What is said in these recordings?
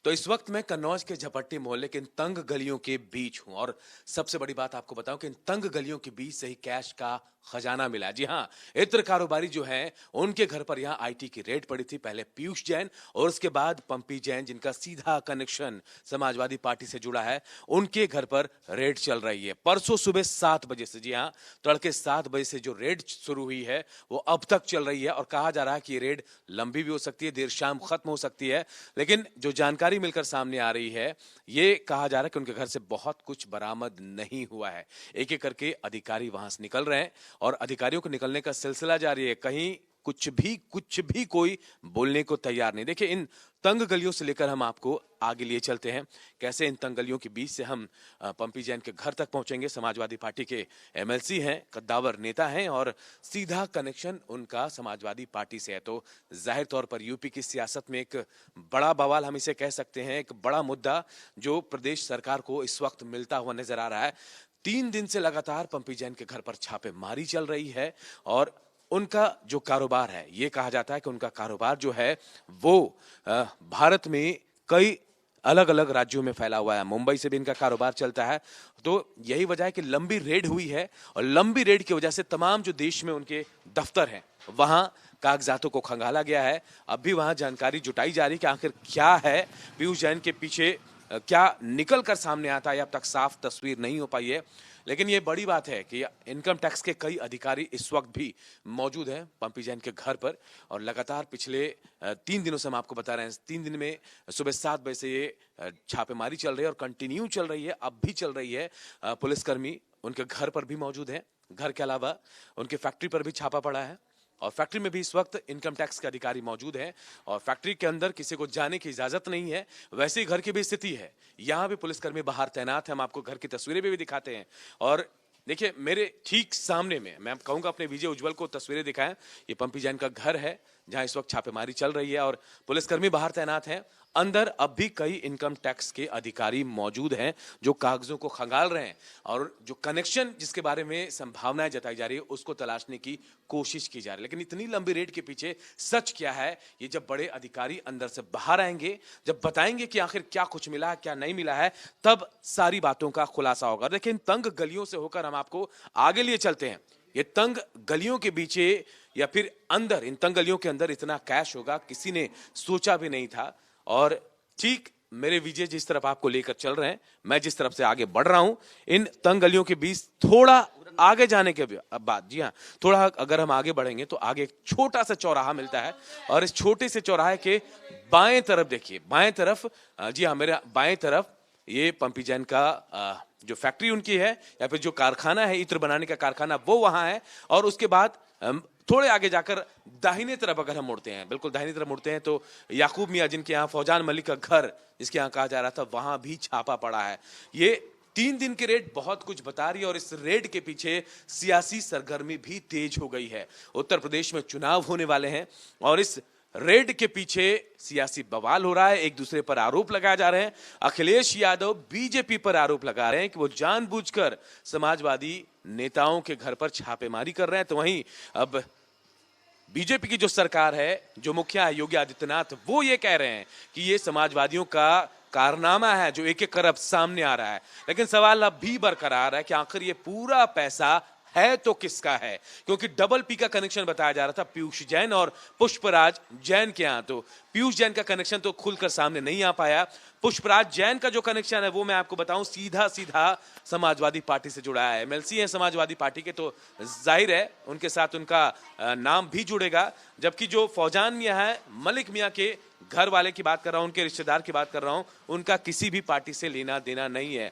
तो इस वक्त मैं कन्नौज के झपट्टी मोहल्ले के इन तंग गलियों के बीच हूं और सबसे बड़ी बात आपको बताऊं कि इन तंग गलियों के बीच से ही कैश का खजाना मिला। जी हां, इत्र कारोबारी जो हैं उनके घर पर यहां आईटी की रेड पड़ी थी। पहले पीयूष जैन और उसके बाद पंपी जैन, जिनका सीधा कनेक्शन समाजवादी पार्टी से जुड़ा है, उनके घर पर रेड चल रही है। परसों सुबह 7 बजे से, जी हां, तड़के 7 बजे से जो रेड शुरू हुई है वो अब तक चल रही है और कहा जा रहा है कि ये रेड लंबी भी हो सकती है, देर शाम खत्म हो सकती है। लेकिन जो जानकारी मिलकर सामने आ रही है, ये कहा जा रहा है कि उनके घर से बहुत कुछ बरामद नहीं हुआ है। एक एक करके अधिकारी वहां से निकल रहे हैं और अधिकारियों को निकलने का सिलसिला जारी है। कहीं कुछ भी कोई बोलने को तैयार नहीं। देखिए, इन तंग गलियों से लेकर हम आपको आगे लिए चलते हैं। कैसे इन तंग गलियों के बीच से हम पंपी जैन के घर तक पहुंचेंगे। समाजवादी पार्टी के एमएलसी हैं, कद्दावर नेता हैं और सीधा कनेक्शन उनका समाजवादी पार्टी से है। तो जाहिर तौर पर यूपी की सियासत में एक बड़ा बवाल, हम इसे कह सकते हैं, एक बड़ा मुद्दा जो प्रदेश सरकार को इस वक्त मिलता हुआ नजर आ रहा है। 3 दिन से लगातार पंपी जैन के घर पर छापेमारी चल रही है और उनका जो कारोबार है, ये कहा जाता है कि उनका कारोबार जो है वो भारत में कई अलग अलग राज्यों में फैला हुआ है। मुंबई से भी इनका कारोबार चलता है। तो यही वजह है कि लंबी रेड हुई है और लंबी रेड की वजह से तमाम जो देश में उनके दफ्तर हैं वहां कागजातों को खंगाला गया है। अब भी वहां जानकारी जुटाई जा रही है कि आखिर क्या है पीयूष जैन के पीछे, क्या निकल कर सामने आता है, अब तक साफ तस्वीर नहीं हो पाई है। लेकिन ये बड़ी बात है कि इनकम टैक्स के कई अधिकारी इस वक्त भी मौजूद हैं पंपी जैन के घर पर और लगातार पिछले 3 दिनों से हम आपको बता रहे हैं, 3 दिन में सुबह 7 बजे से ये छापेमारी चल रही है और कंटिन्यू चल रही है, अब भी चल रही है। पुलिसकर्मी उनके घर पर भी मौजूद हैं। घर के अलावा उनके फैक्ट्री पर भी छापा पड़ा है और फैक्ट्री में भी इस वक्त इनकम टैक्स के अधिकारी मौजूद हैं और फैक्ट्री के अंदर किसी को जाने की इजाजत नहीं है। वैसे ही घर की भी स्थिति है, यहां भी पुलिसकर्मी बाहर तैनात है। हम आपको घर की तस्वीरें भी दिखाते हैं और देखिए, मेरे ठीक सामने में, मैं कहूंगा अपने विजय उज्जवल को तस्वीरें दिखाएं। ये पंपी जैन का घर है जहां इस वक्त छापेमारी चल रही है और पुलिसकर्मी बाहर तैनात हैं। अंदर अब भी कई इनकम टैक्स के अधिकारी मौजूद हैं जो कागजों को खंगाल रहे हैं और जो कनेक्शन जिसके बारे में संभावनाएं जताई जा रही है उसको तलाशने की कोशिश की जा रही है। लेकिन इतनी लंबी रेड के पीछे सच क्या है, ये जब बड़े अधिकारी अंदर से बाहर आएंगे, जब बताएंगे कि आखिर क्या कुछ मिला है, क्या नहीं मिला है, तब सारी बातों का खुलासा होगा। लेकिन तंग गलियों से होकर हम आपको आगे लिए चलते हैं। ये तंग गलियों के पीछे या फिर अंदर, इन तंग गलियों के अंदर इतना कैश होगा किसी ने सोचा भी नहीं था। और ठीक मेरे विजय जिस तरफ आपको लेकर चल रहे हैं, मैं जिस तरफ से आगे बढ़ रहा हूं, इन तंग गलियों के बीच थोड़ा आगे जाने के बाद, जी हां, थोड़ा अगर हम आगे बढ़ेंगे तो आगे एक छोटा सा चौराहा मिलता है और इस छोटे से चौराहे के बाएं तरफ देखिए, बाएं तरफ, जी हां, मेरे बाएं तरफ ये पंपी जैन का जो फैक्ट्री उनकी है या फिर जो कारखाना है, इत्र बनाने का कारखाना, वो वहां है। और उसके बाद थोड़े आगे जाकर दाहिने तरफ अगर हम मुड़ते हैं, बिल्कुल दाहिने तरफ मुड़ते हैं, तो याकूब मियां, जिनके यहाँ फौजान मलिक का घर, जिसके यहाँ कहा जा रहा था, वहां भी छापा पड़ा है। ये 3 दिन की रेड बहुत कुछ बता रही है और इस रेड के पीछे सियासी सरगर्मी भी तेज हो गई है। उत्तर प्रदेश में चुनाव होने वाले हैं और इस रेड के पीछे सियासी बवाल हो रहा है। एक दूसरे पर आरोप लगाए जा रहे हैं। अखिलेश यादव बीजेपी पर आरोप लगा रहे हैं कि वो जानबूझकर समाजवादी नेताओं के घर पर छापेमारी कर रहे हैं। तो वहीं अब बीजेपी की जो सरकार है, जो मुखिया है योगी आदित्यनाथ, वो ये कह रहे हैं कि ये समाजवादियों का कारनामा है जो एक एक कर अब सामने आ रहा है। लेकिन सवाल अब भी बरकरार है कि आखिर ये पूरा पैसा है तो किसका है, क्योंकि डबल पी का कनेक्शन बताया जा रहा था पीयूष जैन और पुष्पराज जैन के यहां। तो पीयूष जैन का कनेक्शन तो खुलकर सामने नहीं आ पाया। पुष्पराज जैन का जो कनेक्शन है वो मैं आपको बताऊं, सीधा सीधा समाजवादी पार्टी से जुड़ा है। एमएलसी है समाजवादी पार्टी के, तो जाहिर है उनके साथ उनका नाम भी जुड़ेगा। जबकि जो फौजान मियां है, मलिक मियां के घर वाले की बात कर रहा हूं, उनके रिश्तेदार की बात कर रहा हूं, उनका किसी भी पार्टी से लेना देना नहीं है।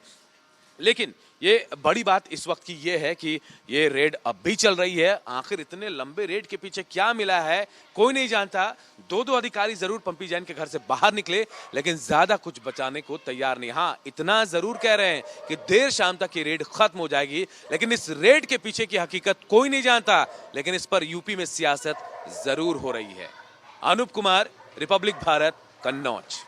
लेकिन ये बड़ी बात इस वक्त की ये है कि ये रेड अब भी चल रही है। आखिर इतने लंबे रेड के पीछे क्या मिला है कोई नहीं जानता। 2 अधिकारी जरूर पंपी जैन के घर से बाहर निकले, लेकिन ज्यादा कुछ बचाने को तैयार नहीं। हाँ, इतना जरूर कह रहे हैं कि देर शाम तक ये रेड खत्म हो जाएगी, लेकिन इस रेड के पीछे की हकीकत कोई नहीं जानता। लेकिन इस पर यूपी में सियासत जरूर हो रही है। अनूप कुमार, रिपब्लिक भारत, कन्नौज।